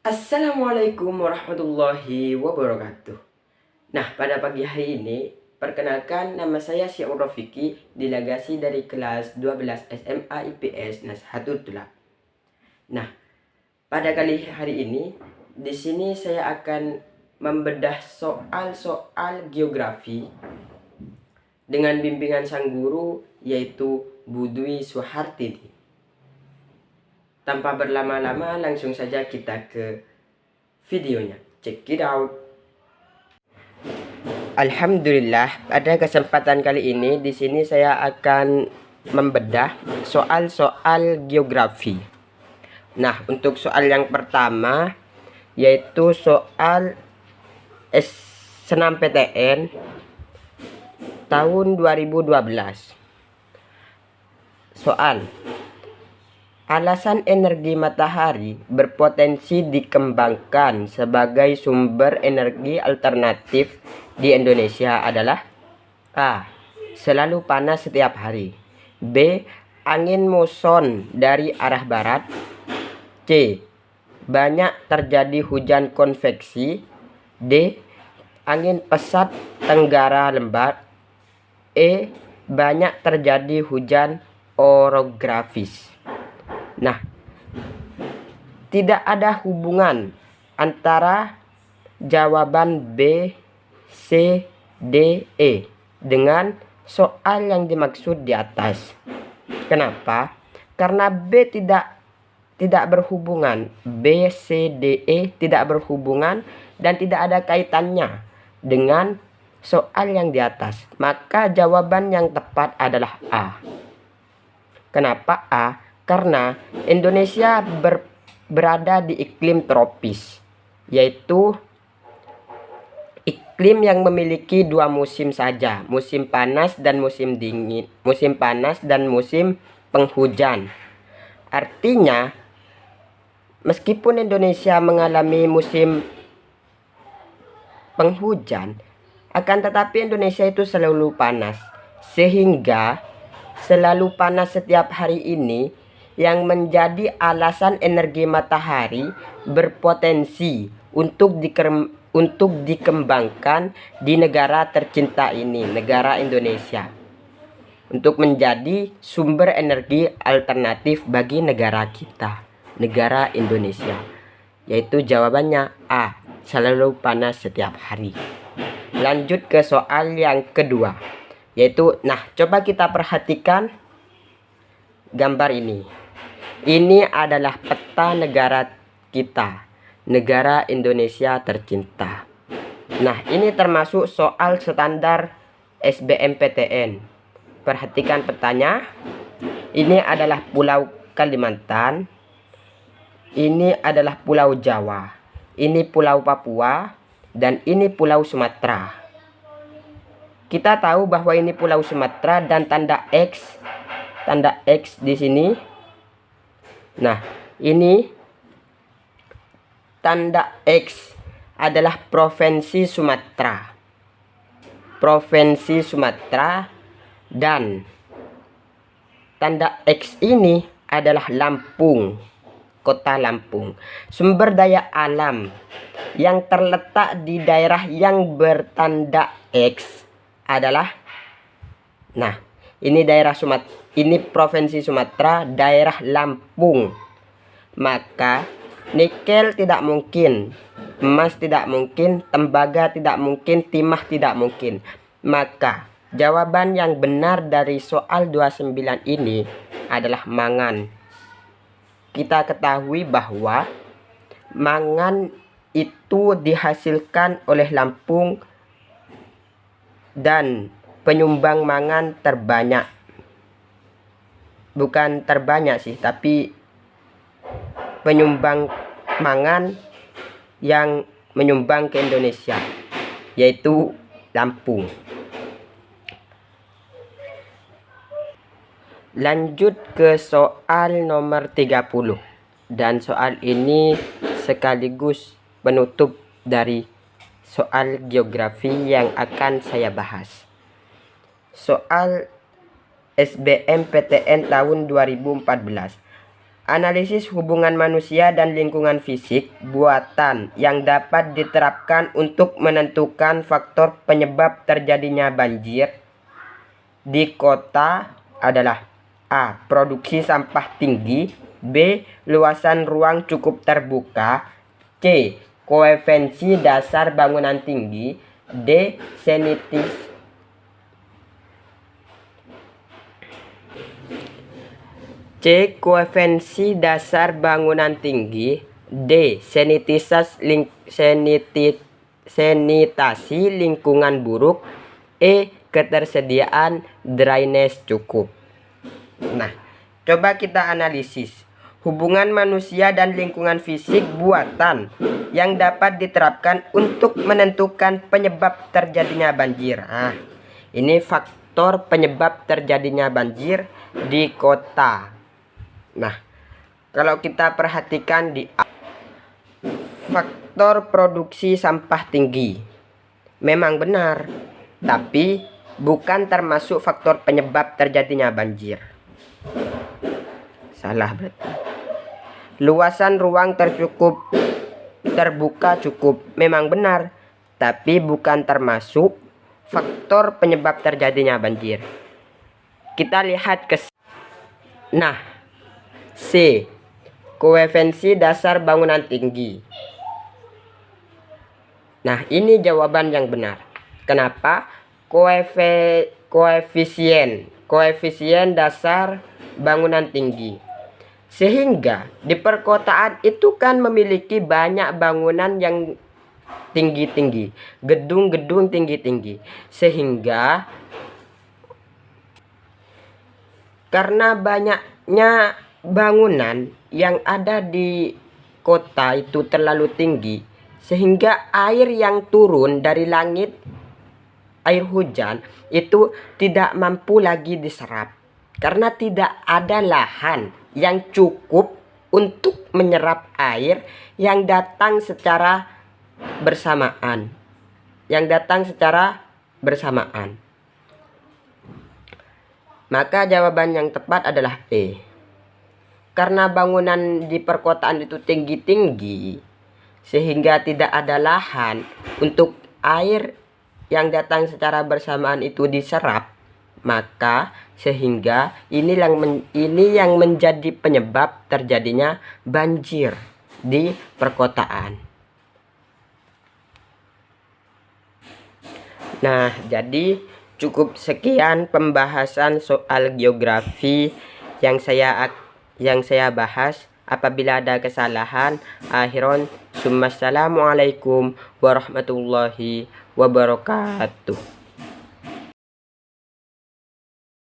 Assalamualaikum warahmatullahi wabarakatuh. Nah, pada pagi hari ini, perkenalkan nama saya Syaur Rafiki, delegasi dari kelas 12 SMA IPS Nashatul Tulab. Nah, pada kali hari ini, di sini saya akan membedah soal-soal geografi dengan bimbingan sang guru yaitu Bu Dwi Suhartini. Tanpa berlama-lama, langsung saja kita ke videonya. Check it out. Alhamdulillah, pada kesempatan kali ini di sini saya akan membedah soal-soal geografi. Nah, untuk soal yang pertama yaitu soal senam PTN tahun 2012. Soal: alasan energi matahari berpotensi dikembangkan sebagai sumber energi alternatif di Indonesia adalah A. Selalu panas setiap hari. B. Angin muson dari arah barat. C. Banyak terjadi hujan konveksi. D. Angin pesat tenggara lembat. E. Banyak terjadi hujan orografis. Nah, tidak ada hubungan antara jawaban B, C, D, E dengan soal yang dimaksud di atas. Kenapa? Karena B tidak berhubungan. B, C, D, E tidak berhubungan dan tidak ada kaitannya dengan soal yang di atas. Maka jawaban yang tepat adalah A. Kenapa A? Karena Indonesia berada di iklim tropis, yaitu iklim yang memiliki dua musim saja, musim panas dan musim dingin, musim panas dan musim penghujan. Artinya, meskipun Indonesia mengalami musim penghujan, akan tetapi Indonesia itu selalu panas, sehingga selalu panas setiap hari ini yang menjadi alasan energi matahari berpotensi untuk dikembangkan di negara tercinta ini, negara Indonesia, untuk menjadi sumber energi alternatif bagi negara kita, negara Indonesia. Yaitu jawabannya A, selalu panas setiap hari. Lanjut ke soal yang kedua, yaitu, nah, coba kita perhatikan gambar ini. Ini adalah peta negara kita, negara Indonesia tercinta. Nah, ini termasuk soal standar SBMPTN. Perhatikan petanya. Ini adalah Pulau Kalimantan. Ini adalah Pulau Jawa. Ini Pulau Papua. Dan ini Pulau Sumatera. Kita tahu bahwa ini Pulau Sumatera dan tanda X di sini. Nah, ini tanda X adalah Provinsi Sumatera. Provinsi Sumatera, dan tanda X ini adalah Lampung, Kota Lampung. Sumber daya alam yang terletak di daerah yang bertanda X adalah, nah, ini daerah Sumatera. Ini Provinsi Sumatera, daerah Lampung. Maka nikel tidak mungkin, emas tidak mungkin, tembaga tidak mungkin, timah tidak mungkin. Maka jawaban yang benar dari soal 29 ini adalah mangan. Kita ketahui bahwa mangan itu dihasilkan oleh Lampung dan penyumbang mangan terbanyak. Bukan terbanyak sih, tapi penyumbang mangan yang menyumbang ke Indonesia, yaitu Lampung. Lanjut ke soal nomor 30. Dan soal ini sekaligus penutup dari soal geografi yang akan saya bahas. Soal SBMPTN tahun 2014. Analisis hubungan manusia dan lingkungan fisik buatan yang dapat diterapkan untuk menentukan faktor penyebab terjadinya banjir di kota adalah A. Produksi sampah tinggi, B. Luasan ruang cukup terbuka, C. Koefisien dasar bangunan tinggi, D. C. Koefisien dasar bangunan tinggi, D. Sanitasi lingkungan buruk, E. Ketersediaan drainase cukup. Nah, coba kita analisis hubungan manusia dan lingkungan fisik buatan yang dapat diterapkan untuk menentukan penyebab terjadinya banjir. Nah, ini faktor penyebab terjadinya banjir di kota. Nah, kalau kita perhatikan di A, faktor produksi sampah tinggi memang benar, tapi bukan termasuk faktor penyebab terjadinya banjir. Salah berarti. Luasan ruang terbuka cukup memang benar, tapi bukan termasuk faktor penyebab terjadinya banjir. Kita lihat ke C. Koefisien dasar bangunan tinggi. Nah, ini jawaban yang benar. Kenapa? Koefisien dasar bangunan tinggi. Sehingga di perkotaan itu kan memiliki banyak bangunan yang tinggi-tinggi, gedung-gedung tinggi-tinggi. Sehingga karena banyaknya bangunan yang ada di kota itu terlalu tinggi, sehingga air yang turun dari langit, air hujan itu tidak mampu lagi diserap karena tidak ada lahan yang cukup untuk menyerap air yang datang secara bersamaan. Maka jawaban yang tepat adalah E. Karena bangunan di perkotaan itu tinggi-tinggi, sehingga tidak ada lahan untuk air yang datang secara bersamaan itu diserap, maka sehingga ini yang menjadi penyebab terjadinya banjir di perkotaan. Nah, jadi cukup sekian pembahasan soal geografi yang saya bahas. Apabila ada kesalahan, assalamualaikum warahmatullahi wabarakatuh.